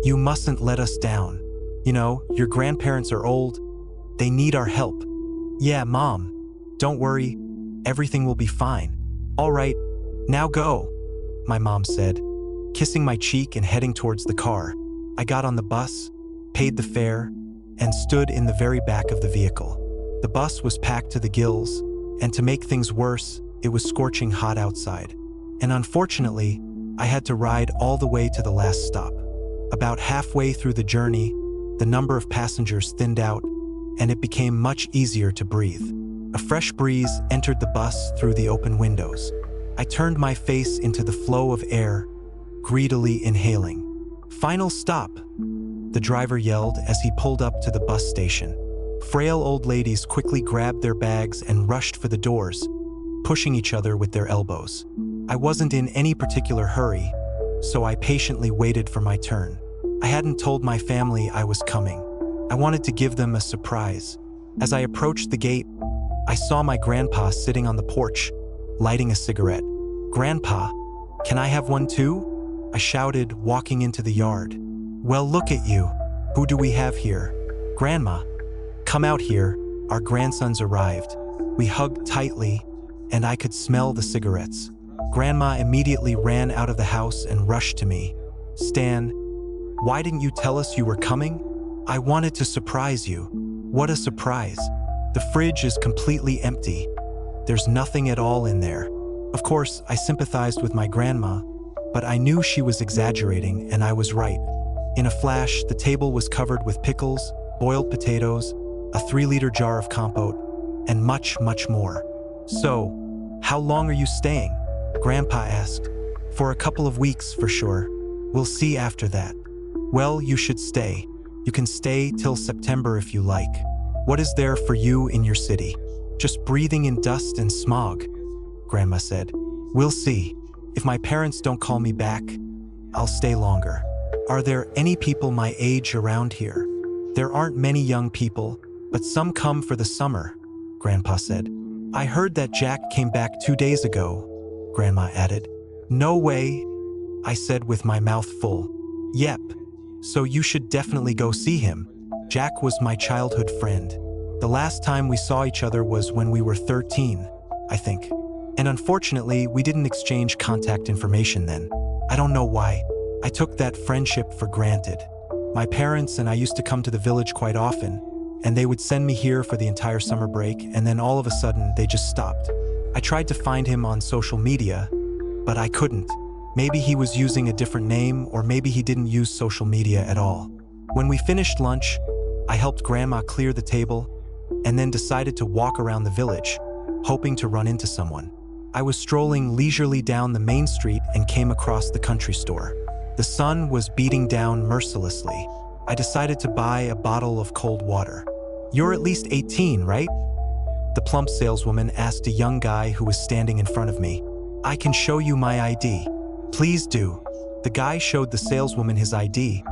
You mustn't let us down. You know, your grandparents are old. They need our help. Yeah, Mom. Don't worry. Everything will be fine. All right, now go, my mom said, kissing my cheek and heading towards the car. I got on the bus, paid the fare, and stood in the very back of the vehicle. The bus was packed to the gills, and to make things worse, it was scorching hot outside. And unfortunately, I had to ride all the way to the last stop. About halfway through the journey, the number of passengers thinned out, and it became much easier to breathe. A fresh breeze entered the bus through the open windows. I turned my face into the flow of air, greedily inhaling. Final stop, the driver yelled as he pulled up to the bus station. Frail old ladies quickly grabbed their bags and rushed for the doors, pushing each other with their elbows. I wasn't in any particular hurry, so I patiently waited for my turn. I hadn't told my family I was coming. I wanted to give them a surprise. As I approached the gate, I saw my grandpa sitting on the porch, lighting a cigarette. "Grandpa, can I have one too?" I shouted, walking into the yard. "Well, look at you. Who do we have here?" "Grandma, come out here." Our grandsons arrived. We hugged tightly, and I could smell the cigarettes. Grandma immediately ran out of the house and rushed to me. "Stan, why didn't you tell us you were coming? I wanted to surprise you." "What a surprise. The fridge is completely empty. There's nothing at all in there." Of course, I sympathized with my grandma, but I knew she was exaggerating, and I was right. In a flash, the table was covered with pickles, boiled potatoes, a 3-liter jar of compote, and much, much more. "So, how long are you staying?" Grandpa asked. "For a couple of weeks, for sure. We'll see after that." "Well, you should stay. You can stay till September if you like. What is there for you in your city? Just breathing in dust and smog," Grandma said. "We'll see. If my parents don't call me back, I'll stay longer." "Are there any people my age around here?" "There aren't many young people, but some come for the summer," Grandpa said. "I heard that Jack came back 2 days ago," Grandma added. "No way," I said with my mouth full. "Yep. So you should definitely go see him. Jack was my childhood friend. The last time we saw each other was when we were 13, I think. And unfortunately, we didn't exchange contact information then. I don't know why. I took that friendship for granted. My parents and I used to come to the village quite often, and they would send me here for the entire summer break, and then all of a sudden, they just stopped. I tried to find him on social media, but I couldn't. Maybe he was using a different name, or maybe he didn't use social media at all. When we finished lunch, I helped Grandma clear the table, and then decided to walk around the village, hoping to run into someone. I was strolling leisurely down the main street and came across the country store. The sun was beating down mercilessly. I decided to buy a bottle of cold water. "You're at least 18, right?" the plump saleswoman asked a young guy who was standing in front of me. "I can show you my ID." "Please do." The guy showed the saleswoman his ID,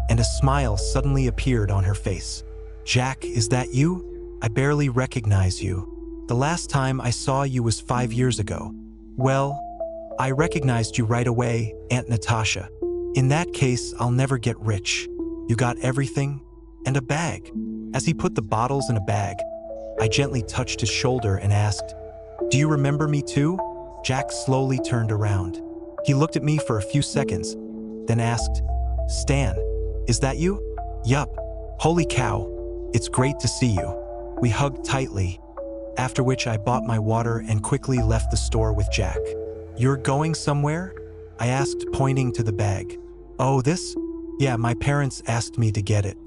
and a smile suddenly appeared on her face. "Jack, is that you? I barely recognize you. The last time I saw you was 5 years ago." "Well, I recognized you right away, Aunt Natasha. In that case, I'll never get rich. You got everything? And a bag." As he put the bottles in a bag, I gently touched his shoulder and asked, "Do you remember me too?" Jack slowly turned around. He looked at me for a few seconds, then asked, "Stan, is that you?" "Yup. Holy cow. It's great to see you." We hugged tightly, after which I bought my water and quickly left the store with Jack. "You're going somewhere?" I asked, pointing to the bag. "Oh, this? Yeah, my parents asked me to get it.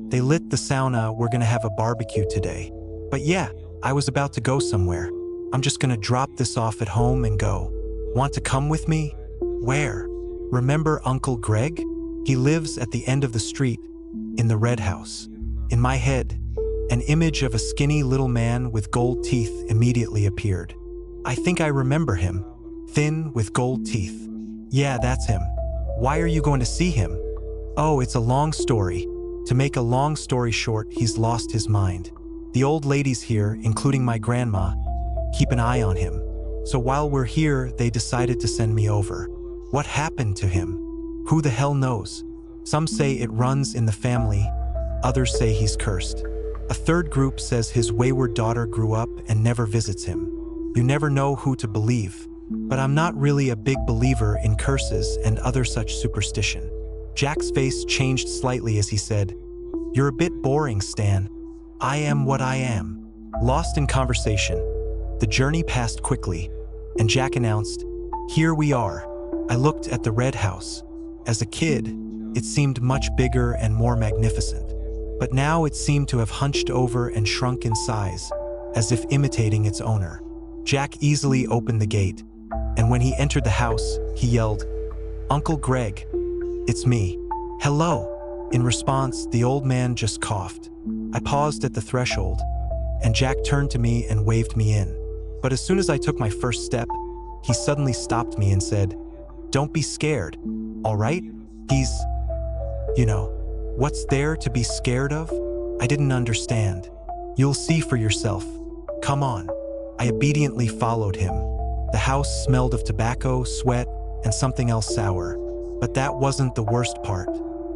They lit the sauna. We're gonna have a barbecue today. But yeah, I was about to go somewhere. I'm just gonna drop this off at home and go. Want to come with me?" "Where?" "Remember Uncle Greg? He lives at the end of the street, in the red house." In my head, an image of a skinny little man with gold teeth immediately appeared. I think I remember him. Thin, with gold teeth. "Yeah, that's him." "Why are you going to see him?" "Oh, it's a long story. To make a long story short, he's lost his mind. The old ladies here, including my grandma, keep an eye on him. So while we're here, they decided to send me over. What happened to him? Who the hell knows? Some say it runs in the family, others say he's cursed. A third group says his wayward daughter grew up and never visits him. You never know who to believe, but I'm not really a big believer in curses and other such superstition. Jack's face changed slightly as he said, "You're a bit boring, Stan. I am what I am." Lost in conversation, the journey passed quickly, and Jack announced, "Here we are." I looked at the red house. As a kid, it seemed much bigger and more magnificent, but now it seemed to have hunched over and shrunk in size, as if imitating its owner. Jack easily opened the gate, and when he entered the house, he yelled, "Uncle Greg, it's me." "Hello." In response, the old man just coughed. I paused at the threshold, and Jack turned to me and waved me in. But as soon as I took my first step, he suddenly stopped me and said, "Don't be scared, all right? What's there to be scared of?" I didn't understand. "You'll see for yourself. Come on." I obediently followed him. The house smelled of tobacco, sweat, and something else sour. But that wasn't the worst part.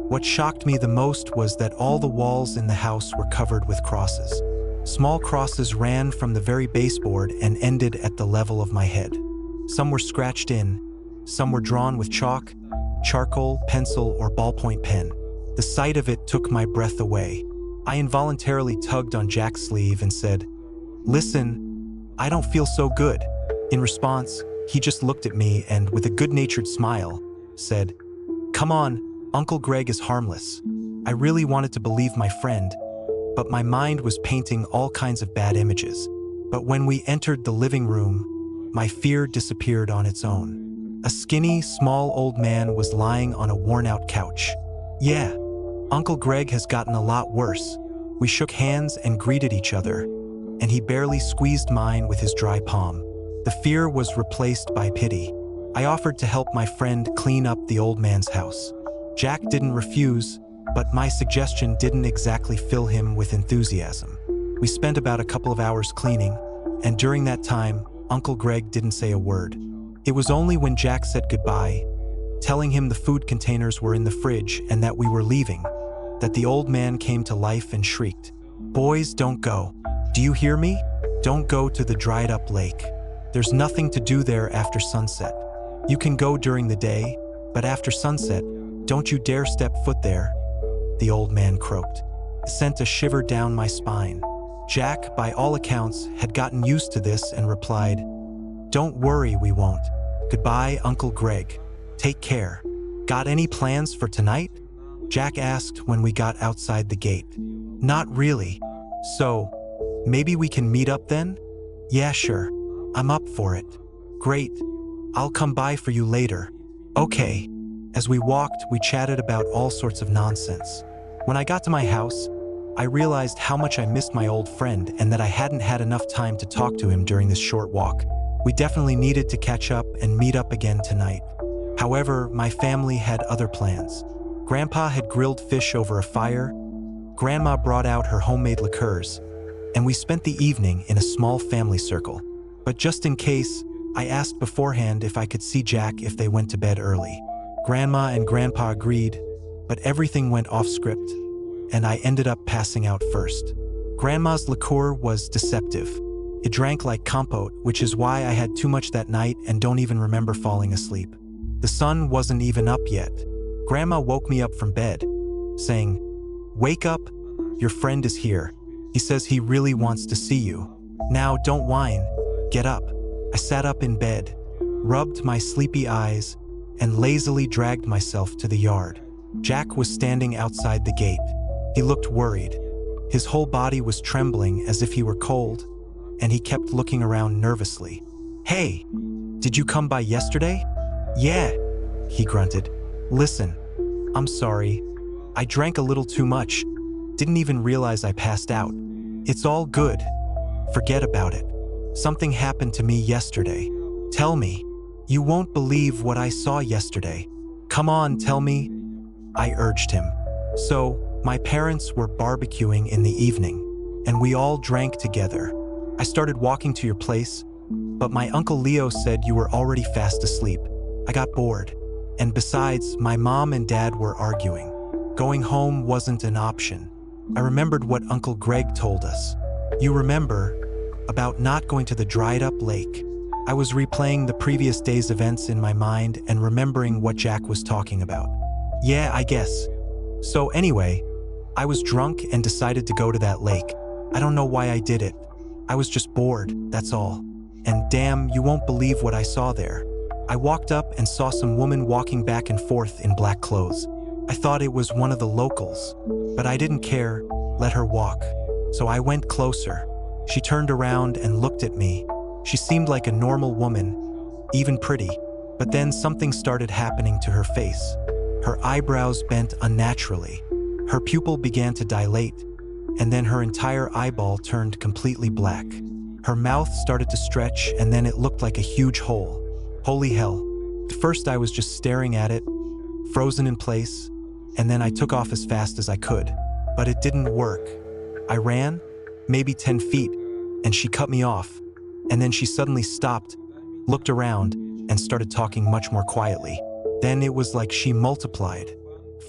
What shocked me the most was that all the walls in the house were covered with crosses. Small crosses ran from the very baseboard and ended at the level of my head. Some were scratched in, some were drawn with chalk, charcoal, pencil, or ballpoint pen. The sight of it took my breath away. I involuntarily tugged on Jack's sleeve and said, "Listen, I don't feel so good." In response, he just looked at me and, with a good-natured smile, said, "Come on, Uncle Greg is harmless." I really wanted to believe my friend, but my mind was painting all kinds of bad images. But when we entered the living room, my fear disappeared on its own. A skinny, small old man was lying on a worn-out couch. "Yeah, Uncle Greg has gotten a lot worse." We shook hands and greeted each other, and he barely squeezed mine with his dry palm. The fear was replaced by pity. I offered to help my friend clean up the old man's house. Jack didn't refuse, but my suggestion didn't exactly fill him with enthusiasm. We spent about a couple of hours cleaning, and during that time, Uncle Greg didn't say a word. It was only when Jack said goodbye, telling him the food containers were in the fridge and that we were leaving, that the old man came to life and shrieked, "Boys, don't go. Do you hear me? Don't go to the dried-up lake. There's nothing to do there after sunset. You can go during the day, but after sunset, don't you dare step foot there." The old man croaked. It sent a shiver down my spine. Jack, by all accounts, had gotten used to this and replied, "Don't worry, we won't. Goodbye, Uncle Greg. Take care. Got any plans for tonight?" Jack asked when we got outside the gate. "Not really. So, maybe we can meet up then?" "Yeah, sure. I'm up for it." "Great. I'll come by for you later." "Okay." As we walked, we chatted about all sorts of nonsense. When I got to my house, I realized how much I missed my old friend and that I hadn't had enough time to talk to him during this short walk. We definitely needed to catch up and meet up again tonight. However, my family had other plans. Grandpa had grilled fish over a fire, Grandma brought out her homemade liqueurs, and we spent the evening in a small family circle. But just in case, I asked beforehand if I could see Jack if they went to bed early. Grandma and Grandpa agreed, but everything went off script, and I ended up passing out first. Grandma's liqueur was deceptive. It drank like compote, which is why I had too much that night and don't even remember falling asleep. The sun wasn't even up yet. Grandma woke me up from bed, saying, "Wake up, your friend is here. He says he really wants to see you. Now don't whine, get up." I sat up in bed, rubbed my sleepy eyes, and lazily dragged myself to the yard. Jack was standing outside the gate. He looked worried. His whole body was trembling as if he were cold, and he kept looking around nervously. "Hey, did you come by yesterday?" "Yeah," he grunted. "Listen, I'm sorry. I drank a little too much. Didn't even realize I passed out. It's all good. Forget about it. Something happened to me yesterday. Tell me. You won't believe what I saw yesterday. Come on, tell me," I urged him. So, my parents were barbecuing in the evening, and we all drank together. I started walking to your place, but my Uncle Leo said you were already fast asleep. I got bored. And besides, my mom and dad were arguing. Going home wasn't an option. I remembered what Uncle Greg told us. You remember about not going to the dried-up lake. I was replaying the previous day's events in my mind and remembering what Jack was talking about. Yeah, I guess. So anyway, I was drunk and decided to go to that lake. I don't know why I did it. I was just bored, that's all. And damn, you won't believe what I saw there. I walked up and saw some woman walking back and forth in black clothes. I thought it was one of the locals, but I didn't care, let her walk. So I went closer. She turned around and looked at me. She seemed like a normal woman, even pretty, but then something started happening to her face. Her eyebrows bent unnaturally. Her pupil began to dilate, and then her entire eyeball turned completely black. Her mouth started to stretch, and then it looked like a huge hole. Holy hell. At first I was just staring at it, frozen in place, and then I took off as fast as I could. But it didn't work. I ran, maybe 10 feet, and she cut me off. And then she suddenly stopped, looked around, and started talking much more quietly. Then it was like she multiplied.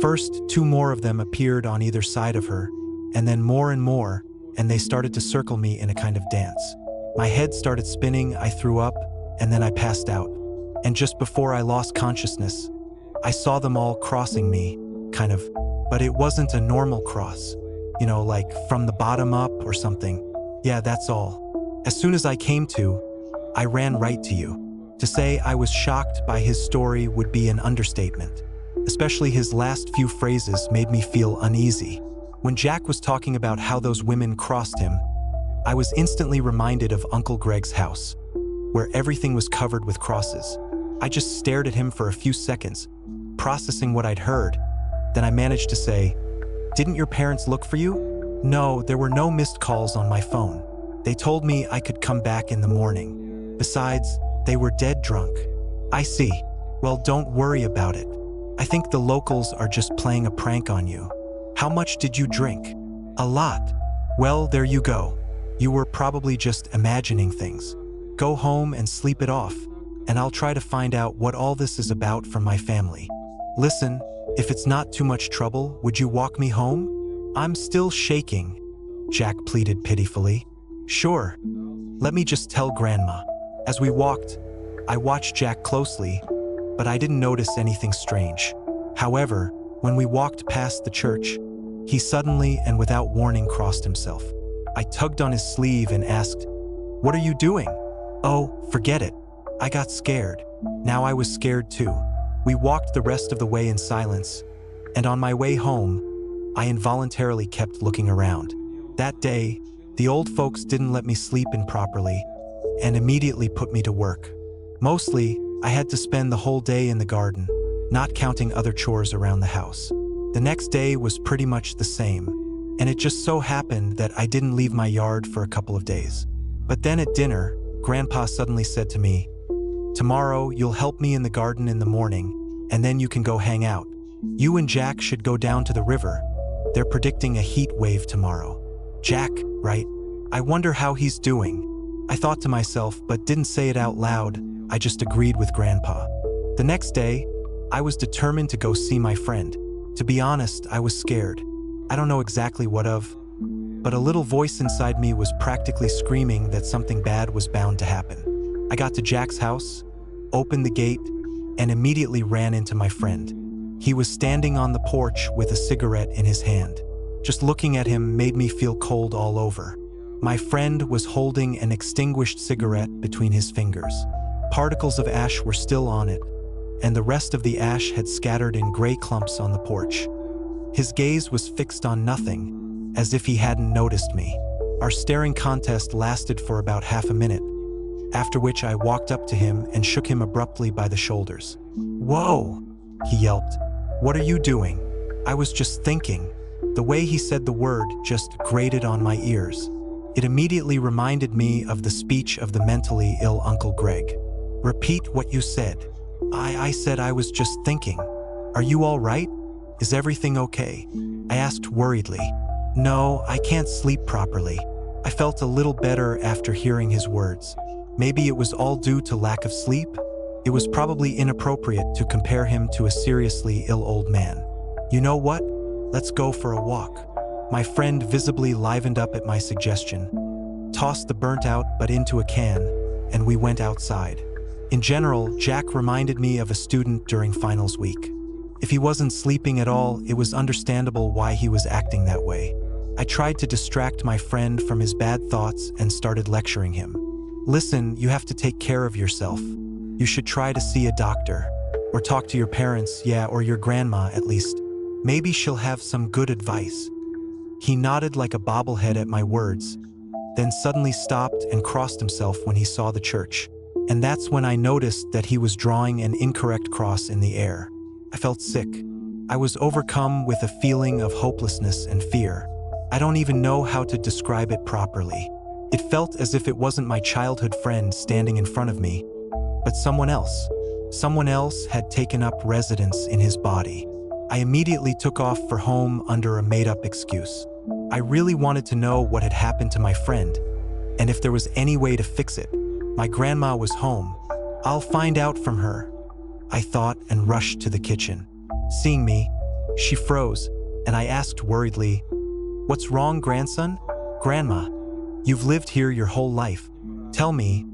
First, 2 more of them appeared on either side of her, and then more and more, and they started to circle me in a kind of dance. My head started spinning, I threw up, and then I passed out. And just before I lost consciousness, I saw them all crossing me, kind of, but it wasn't a normal cross. You know, like from the bottom up or something. Yeah, that's all. As soon as I came to, I ran right to you. To say I was shocked by his story would be an understatement. Especially his last few phrases made me feel uneasy. When Jack was talking about how those women crossed him, I was instantly reminded of Uncle Greg's house, where everything was covered with crosses. I just stared at him for a few seconds, processing what I'd heard. Then I managed to say, "Didn't your parents look for you?" "No, there were no missed calls on my phone. They told me I could come back in the morning. Besides, they were dead drunk." "I see. Well, don't worry about it. I think the locals are just playing a prank on you." "How much did you drink?" "A lot." "Well, there you go. You were probably just imagining things. Go home and sleep it off, and I'll try to find out what all this is about from my family. Listen, if it's not too much trouble, would you walk me home?" "I'm still shaking," Jack pleaded pitifully. "Sure. Let me just tell Grandma." As we walked, I watched Jack closely, but I didn't notice anything strange. However, when we walked past the church, he suddenly and without warning crossed himself. I tugged on his sleeve and asked, "What are you doing?" "Oh, forget it. I got scared." Now I was scared too. We walked the rest of the way in silence, and on my way home, I involuntarily kept looking around. That day, the old folks didn't let me sleep in properly and immediately put me to work. Mostly, I had to spend the whole day in the garden, not counting other chores around the house. The next day was pretty much the same, and it just so happened that I didn't leave my yard for a couple of days. But then at dinner, Grandpa suddenly said to me, "Tomorrow, you'll help me in the garden in the morning, and then you can go hang out. You and Jack should go down to the river. They're predicting a heat wave tomorrow." Jack, right? I wonder how he's doing. I thought to myself, but didn't say it out loud. I just agreed with Grandpa. The next day, I was determined to go see my friend. To be honest, I was scared. I don't know exactly what of, but a little voice inside me was practically screaming that something bad was bound to happen. I got to Jack's house, opened the gate, and immediately ran into my friend. He was standing on the porch with a cigarette in his hand. Just looking at him made me feel cold all over. My friend was holding an extinguished cigarette between his fingers. Particles of ash were still on it, and the rest of the ash had scattered in gray clumps on the porch. His gaze was fixed on nothing, as if he hadn't noticed me. Our staring contest lasted for about half a minute, after which I walked up to him and shook him abruptly by the shoulders. "Whoa!" he yelped. "What are you doing?" "I was just thinking." The way he said the word just grated on my ears. It immediately reminded me of the speech of the mentally ill Uncle Greg. "Repeat what you said." I said I was just thinking." "Are you all right? Is everything okay?" I asked worriedly. "No, I can't sleep properly." I felt a little better after hearing his words. Maybe it was all due to lack of sleep? It was probably inappropriate to compare him to a seriously ill old man. "You know what? Let's go for a walk." My friend visibly livened up at my suggestion, tossed the burnt out but into a can, and we went outside. In general, Jack reminded me of a student during finals week. If he wasn't sleeping at all, it was understandable why he was acting that way. I tried to distract my friend from his bad thoughts and started lecturing him. "Listen, you have to take care of yourself. You should try to see a doctor. Or talk to your parents, yeah, or your grandma at least. Maybe she'll have some good advice." He nodded like a bobblehead at my words, then suddenly stopped and crossed himself when he saw the church. And that's when I noticed that he was drawing an incorrect cross in the air. I felt sick. I was overcome with a feeling of hopelessness and fear. I don't even know how to describe it properly. It felt as if it wasn't my childhood friend standing in front of me, but someone else. Someone else had taken up residence in his body. I immediately took off for home under a made-up excuse. I really wanted to know what had happened to my friend, and if there was any way to fix it. My grandma was home. I'll find out from her, I thought, and rushed to the kitchen. Seeing me, she froze, and I asked worriedly, "What's wrong, grandson?" "Grandma, you've lived here your whole life. Tell me,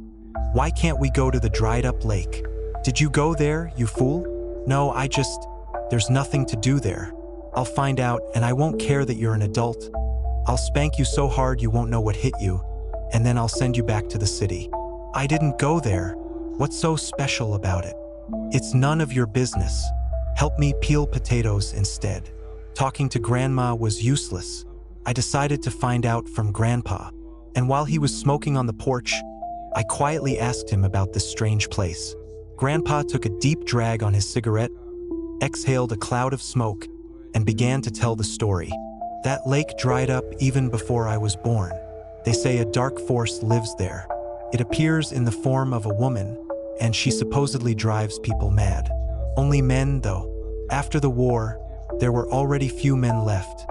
why can't we go to the dried-up lake?" "Did you go there, you fool?" "No, there's nothing to do there. I'll find out, and I won't care that you're an adult. I'll spank you so hard you won't know what hit you, and then I'll send you back to the city." "I didn't go there. What's so special about it?" "It's none of your business. Help me peel potatoes instead." Talking to Grandma was useless. I decided to find out from Grandpa, and while he was smoking on the porch, I quietly asked him about this strange place. Grandpa took a deep drag on his cigarette, exhaled a cloud of smoke, and began to tell the story. "That lake dried up even before I was born. They say a dark force lives there. It appears in the form of a woman, and she supposedly drives people mad. Only men, though. After the war, there were already few men left,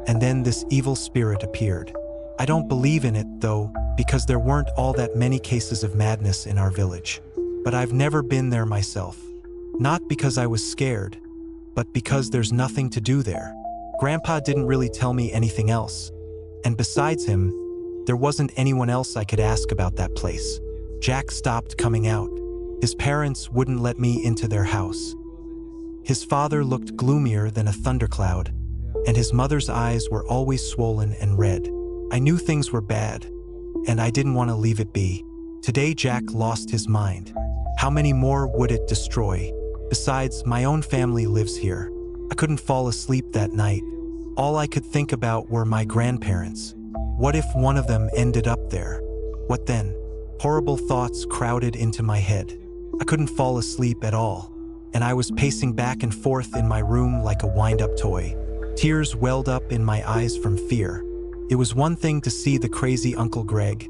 and then this evil spirit appeared. I don't believe in it, though, because there weren't all that many cases of madness in our village. But I've never been there myself. Not because I was scared, but because there's nothing to do there." Grandpa didn't really tell me anything else, and besides him, there wasn't anyone else I could ask about that place. Jack stopped coming out. His parents wouldn't let me into their house. His father looked gloomier than a thundercloud, and his mother's eyes were always swollen and red. I knew things were bad, and I didn't want to leave it be. Today Jack lost his mind. How many more would it destroy? Besides, my own family lives here. I couldn't fall asleep that night. All I could think about were my grandparents. What if one of them ended up there? What then? Horrible thoughts crowded into my head. I couldn't fall asleep at all, and I was pacing back and forth in my room like a wind-up toy. Tears welled up in my eyes from fear. It was one thing to see the crazy Uncle Greg,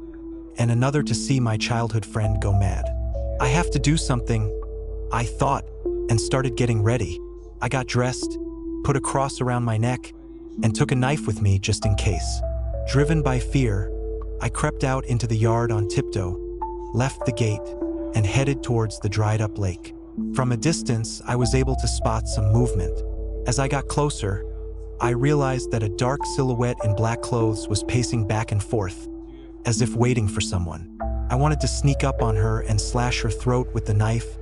and another to see my childhood friend go mad. I have to do something, I thought, and started getting ready. I got dressed, put a cross around my neck, and took a knife with me just in case. Driven by fear, I crept out into the yard on tiptoe, left the gate, and headed towards the dried-up lake. From a distance, I was able to spot some movement. As I got closer, I realized that a dark silhouette in black clothes was pacing back and forth, as if waiting for someone. I wanted to sneak up on her and slash her throat with the knife,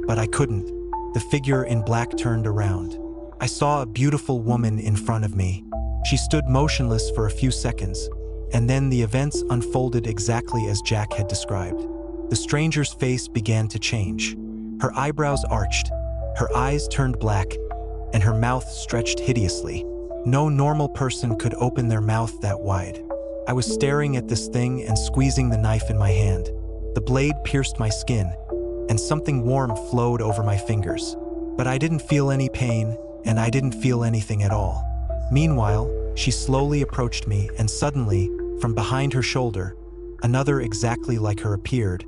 but I couldn't. The figure in black turned around. I saw a beautiful woman in front of me. She stood motionless for a few seconds, and then the events unfolded exactly as Jack had described. The stranger's face began to change. Her eyebrows arched, her eyes turned black, and her mouth stretched hideously. No normal person could open their mouth that wide. I was staring at this thing and squeezing the knife in my hand. The blade pierced my skin, and something warm flowed over my fingers. But I didn't feel any pain, and I didn't feel anything at all. Meanwhile, she slowly approached me, and suddenly, from behind her shoulder, another exactly like her appeared,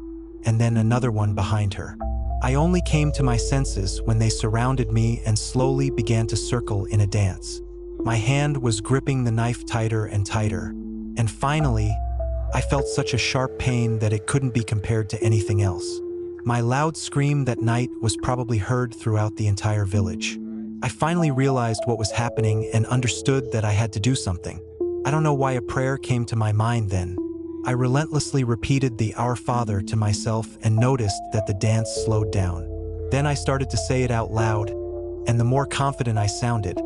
and then another one behind her. I only came to my senses when they surrounded me and slowly began to circle in a dance. My hand was gripping the knife tighter and tighter, and finally, I felt such a sharp pain that it couldn't be compared to anything else. My loud scream that night was probably heard throughout the entire village. I finally realized what was happening and understood that I had to do something. I don't know why a prayer came to my mind then. I relentlessly repeated the Our Father to myself and noticed that the dance slowed down. Then I started to say it out loud, and the more confident I sounded,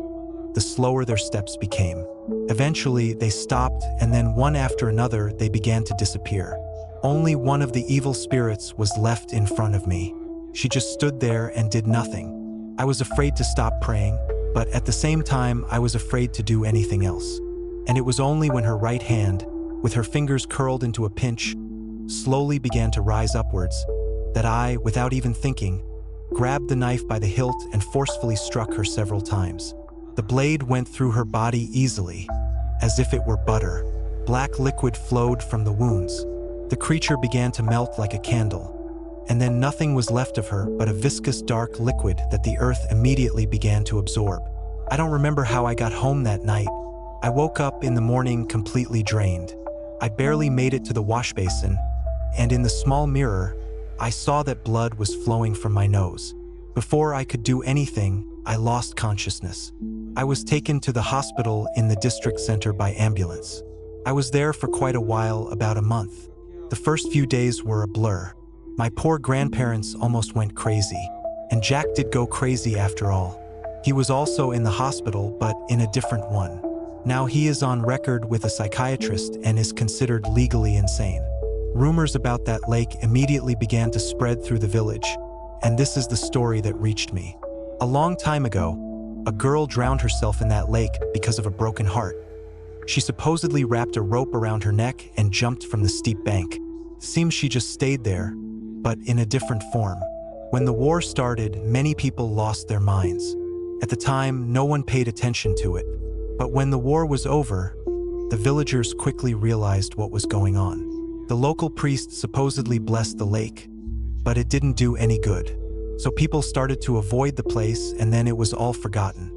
the slower their steps became. Eventually, they stopped, and then one after another, they began to disappear. Only one of the evil spirits was left in front of me. She just stood there and did nothing. I was afraid to stop praying, but at the same time, I was afraid to do anything else. And it was only when her right hand, with her fingers curled into a pinch, slowly began to rise upwards, that I, without even thinking, grabbed the knife by the hilt and forcefully struck her several times. The blade went through her body easily, as if it were butter. Black liquid flowed from the wounds. The creature began to melt like a candle, and then nothing was left of her but a viscous dark liquid that the earth immediately began to absorb. I don't remember how I got home that night. I woke up in the morning completely drained. I barely made it to the wash basin, and in the small mirror, I saw that blood was flowing from my nose. Before I could do anything, I lost consciousness. I was taken to the hospital in the district center by ambulance. I was there for quite a while, about a month. The first few days were a blur. My poor grandparents almost went crazy, and Jack did go crazy after all. He was also in the hospital, but in a different one. Now he is on record with a psychiatrist and is considered legally insane. Rumors about that lake immediately began to spread through the village, and this is the story that reached me. A long time ago, a girl drowned herself in that lake because of a broken heart. She supposedly wrapped a rope around her neck and jumped from the steep bank. Seems she just stayed there, but in a different form. When the war started, many people lost their minds. At the time, no one paid attention to it. But when the war was over, the villagers quickly realized what was going on. The local priest supposedly blessed the lake, but it didn't do any good. So people started to avoid the place, and then it was all forgotten.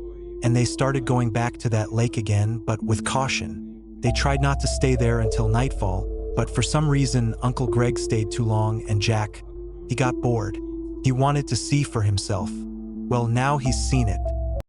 And they started going back to that lake again, but with caution. They tried not to stay there until nightfall, but for some reason, Uncle Greg stayed too long, and Jack, he got bored. He wanted to see for himself. Well, now he's seen it.